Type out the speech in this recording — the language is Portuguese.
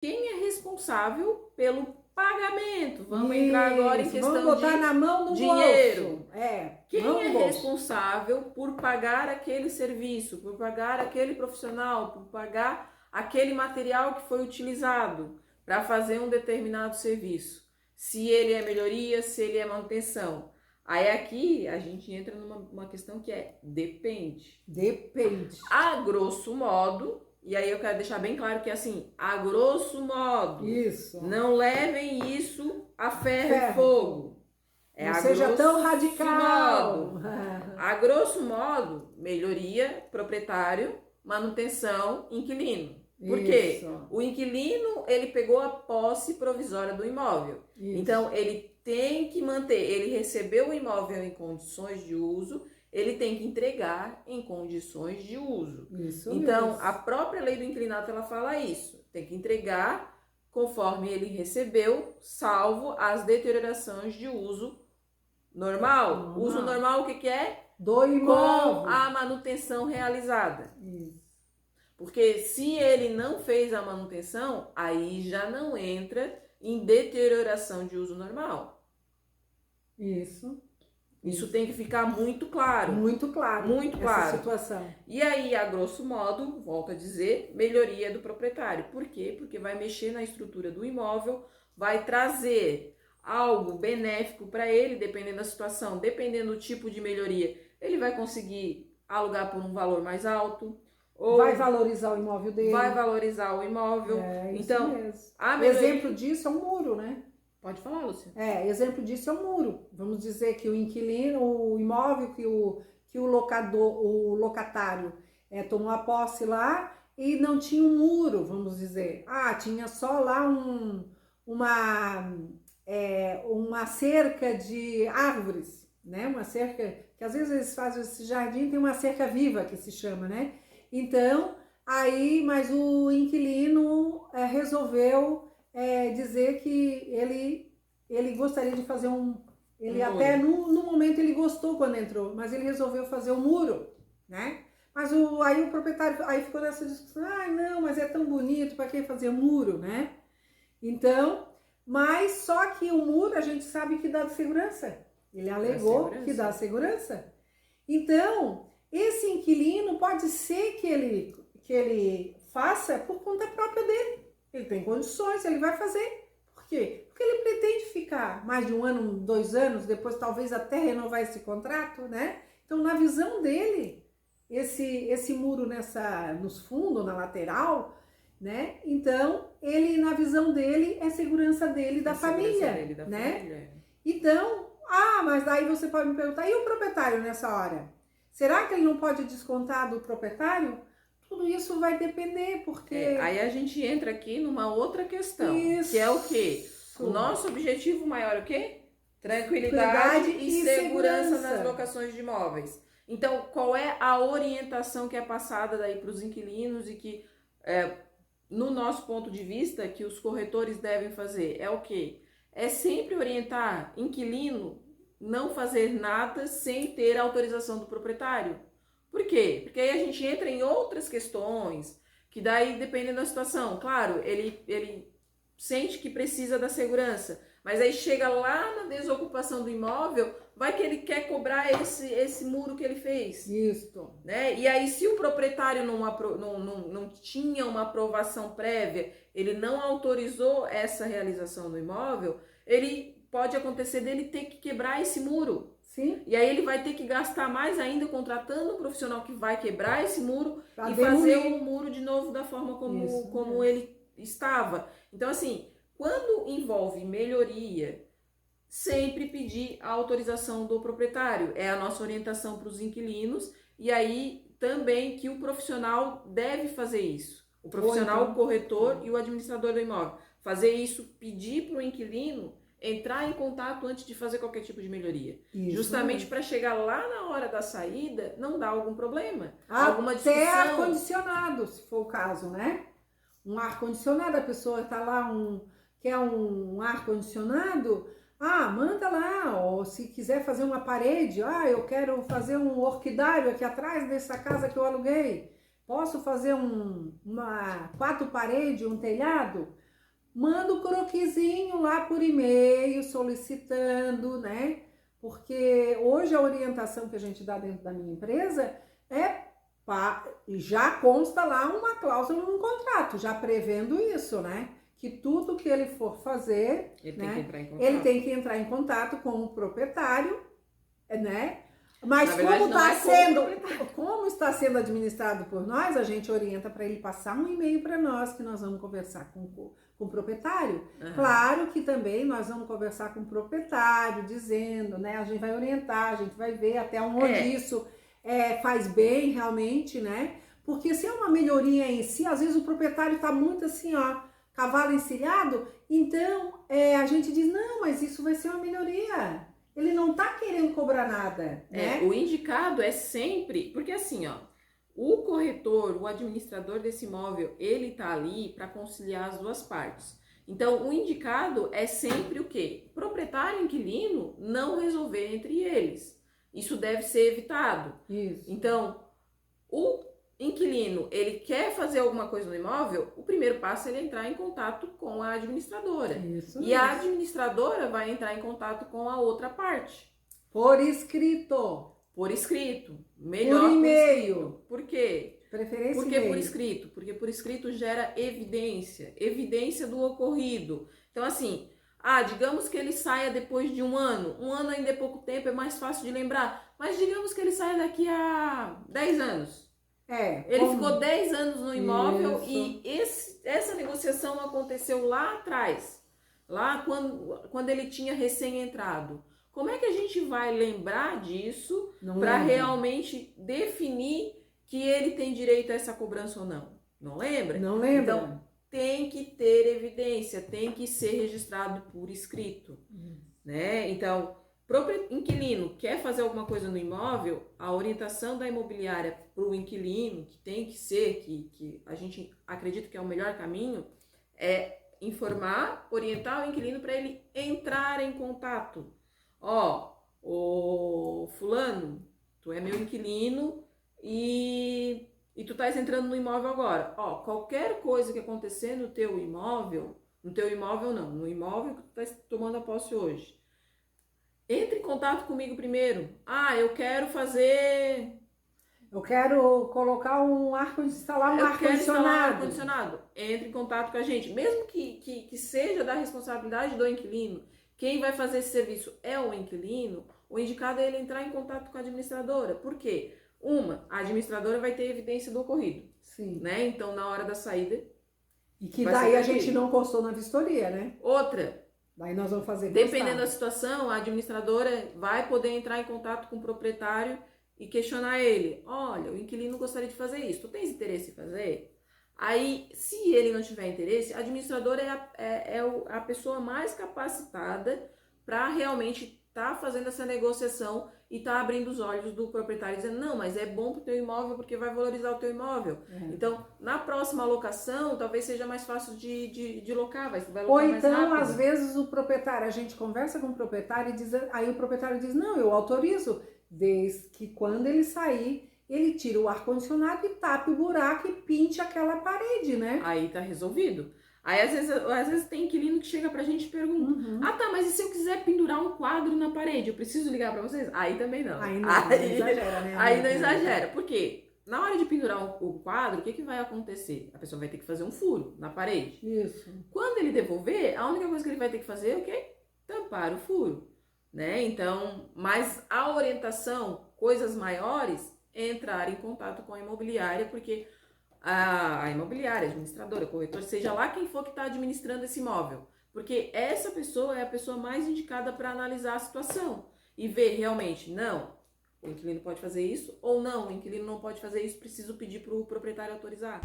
quem é responsável pelo pagamento? Vamos entrar agora em questão vamos botar de na mão do dinheiro. bolso. Quem mão é no bolso. responsável por pagar aquele serviço, por pagar aquele profissional, por pagar aquele material que foi utilizado para fazer um determinado serviço? Se ele é melhoria, se ele é manutenção. Aí aqui a gente entra numa questão que é depende. Depende. A grosso modo, e aí eu quero deixar bem claro que assim, a grosso modo, Isso. não levem isso a ferro e fogo. Não seja tão radical. Modo. A grosso modo, melhoria, proprietário, manutenção, inquilino. Por quê? O inquilino, ele pegou a posse provisória do imóvel. Isso. Então, ele tem que manter, ele recebeu o imóvel em condições de uso, ele tem que entregar em condições de uso. Isso então, mesmo. A própria lei do inquilinato, ela fala isso. Tem que entregar conforme ele recebeu, salvo as deteriorações de uso normal. Uso normal, o que é? Do imóvel. Com a manutenção realizada. Isso. Porque se ele não fez a manutenção, aí já não entra em deterioração de uso normal. Isso tem que ficar muito claro. Muito claro. Muito claro. Essa situação. E aí, a grosso modo, volto a dizer, melhoria do proprietário. Por quê? Porque vai mexer na estrutura do imóvel, vai trazer algo benéfico para ele, dependendo da situação, dependendo do tipo de melhoria, ele vai conseguir alugar por um valor mais alto. Ou vai valorizar o imóvel dele. Vai valorizar o imóvel. Então, mesmo. Exemplo disso é um muro, né? Pode falar, Lúcia. Exemplo disso é um muro. Vamos dizer que o inquilino, o imóvel que o locatário tomou a posse lá e não tinha um muro, vamos dizer. Tinha só lá uma cerca de árvores, né? Uma cerca, que às vezes eles fazem esse jardim, tem uma cerca viva que se chama, né? Então, mas o inquilino resolveu dizer que ele gostaria de fazer ele até no momento ele gostou quando entrou, mas ele resolveu fazer um muro, né? Mas aí o proprietário ficou nessa discussão, não, mas é tão bonito, para que fazer muro, né? Então, mas só que o muro a gente sabe que dá segurança. Ele alegou que dá segurança. Então, esse inquilino pode ser que ele faça por conta própria dele. Ele tem condições, ele vai fazer. Por quê? Porque ele pretende ficar mais de 1 ano, 2 anos, depois talvez até renovar esse contrato, né? Então, na visão dele, esse muro nos fundos, na lateral, né? Então, ele, na visão dele, é segurança dele, da família, né? Então, mas daí você pode me perguntar, e o proprietário nessa hora? Será que ele não pode descontar do proprietário? Tudo isso vai depender, porque... aí a gente entra aqui numa outra questão, que é o quê? O nosso objetivo maior é o quê? Tranquilidade e segurança nas locações de imóveis. Então, qual é a orientação que é passada daí para os inquilinos e que, no nosso ponto de vista, que os corretores devem fazer? É o quê? É sempre orientar inquilino não fazer nada sem ter a autorização do proprietário. Por quê? Porque aí a gente entra em outras questões, que daí dependendo da situação. Claro, ele sente que precisa da segurança, mas aí chega lá na desocupação do imóvel, vai que ele quer cobrar esse muro que ele fez. Isso. Né? E aí, se o proprietário não tinha uma aprovação prévia, ele não autorizou essa realização do imóvel, pode acontecer dele ter que quebrar esse muro. Sim. E aí ele vai ter que gastar mais ainda contratando um profissional que vai quebrar esse muro e fazer o muro de novo da forma como ele estava. Então, assim, quando envolve melhoria, sempre pedir a autorização do proprietário. É a nossa orientação para os inquilinos. E aí também que o profissional deve fazer isso. O profissional, o corretor e o administrador do imóvel. Fazer isso, pedir para o inquilino entrar em contato antes de fazer qualquer tipo de melhoria. Isso, justamente para chegar lá na hora da saída, não dar algum problema. Alguma discussão. Até ar-condicionado, se for o caso, né? Um ar-condicionado, a pessoa está lá, quer um ar-condicionado, manda lá, ou se quiser fazer uma parede, eu quero fazer um orquidário aqui atrás dessa casa que eu aluguei. Posso fazer 4 paredes, um telhado? manda o croquisinho lá por e-mail, solicitando, né? Porque hoje a orientação que a gente dá dentro da minha empresa já consta lá uma cláusula no contrato, já prevendo isso, né? Que tudo que ele for fazer, Ele né, tem que entrar em contato. ele tem que entrar em contato com o proprietário, né? Mas Na verdade, como está sendo administrado por nós, a gente orienta para ele passar um e-mail para nós, que nós vamos conversar com o proprietário. Uhum. Claro que também nós vamos conversar com o proprietário, dizendo, né? A gente vai orientar, a gente vai ver até onde isso faz bem realmente, né? Porque se é uma melhoria em si, às vezes o proprietário está muito assim, ó, cavalo encilhado, então a gente diz, não, mas isso vai ser uma melhoria. Ele não tá querendo cobrar nada, né? O indicado é sempre, porque assim, ó, o corretor, o administrador desse imóvel, ele tá ali para conciliar as duas partes. Então, o indicado é sempre o quê? Proprietário e inquilino não resolver entre eles. Isso deve ser evitado. Isso. Então, o inquilino, ele quer fazer alguma coisa no imóvel, o primeiro passo é ele entrar em contato com a administradora. Isso. E a administradora vai entrar em contato com a outra parte. Por escrito. Por escrito. Melhor por e-mail. Por quê? Preferência Por que e-mail. por escrito? Porque por escrito gera evidência do ocorrido. Então, assim, digamos que ele saia depois de um ano ainda é pouco tempo, é mais fácil de lembrar, mas digamos que ele saia daqui a 10 anos. Ele ficou 10 anos no imóvel. Isso. E essa negociação aconteceu lá atrás, lá quando ele tinha recém-entrado. Como é que a gente vai lembrar disso para realmente definir que ele tem direito a essa cobrança ou não? Não lembra? Não lembra. Então, tem que ter evidência, tem que ser registrado por escrito, né? Então, inquilino quer fazer alguma coisa no imóvel, a orientação da imobiliária para o inquilino, que tem que ser, que a gente acredita que é o melhor caminho, é informar, orientar o inquilino para ele entrar em contato. Ô fulano, tu é meu inquilino e tu estás entrando no imóvel agora. Qualquer coisa que acontecer no teu imóvel não, no imóvel que tu estás tomando a posse hoje, entre em contato comigo primeiro. Eu quero colocar instalar um ar-condicionado. Entre em contato com a gente. Mesmo que seja da responsabilidade do inquilino, quem vai fazer esse serviço é o inquilino, o indicado é ele entrar em contato com a administradora. Por quê? A administradora vai ter evidência do ocorrido. Sim. Né? Então, na hora da saída... E que daí a gente não constou na vistoria, né? Outra... Daí nós vamos fazer dependendo da situação, a administradora vai poder entrar em contato com o proprietário e questionar ele. Olha, o inquilino gostaria de fazer isso. Tu tens interesse em fazer? Aí, se ele não tiver interesse, a administradora é a pessoa mais capacitada para realmente estar fazendo essa negociação e estar abrindo os olhos do proprietário, dizendo, não, mas é bom para o teu imóvel porque vai valorizar o teu imóvel. Então, na próxima locação, talvez seja mais fácil de locar, vai locar Ou mais então, rápido. às vezes, a gente conversa com o proprietário aí o proprietário diz, não, eu autorizo, desde que quando ele sair, ele tira o ar-condicionado e tape o buraco e pinte aquela parede, né? Aí tá resolvido. Aí, às vezes tem inquilino que chega pra gente e pergunta, mas e se eu quiser pendurar um quadro na parede, eu preciso ligar pra vocês? Aí também não. Aí não exagera, né? Aí não exagera. Por quê? Na hora de pendurar o quadro, o que vai acontecer? A pessoa vai ter que fazer um furo na parede. Isso. Quando ele devolver, a única coisa que ele vai ter que fazer é o quê? Tampar o furo, né? Então, mas a orientação, coisas maiores, é entrar em contato com a imobiliária, porque a imobiliária, a administradora, o corretor, seja lá quem for que está administrando esse imóvel, porque essa pessoa é a pessoa mais indicada para analisar a situação e ver realmente, não, o inquilino pode fazer isso, ou não, o inquilino não pode fazer isso, preciso pedir para o proprietário autorizar.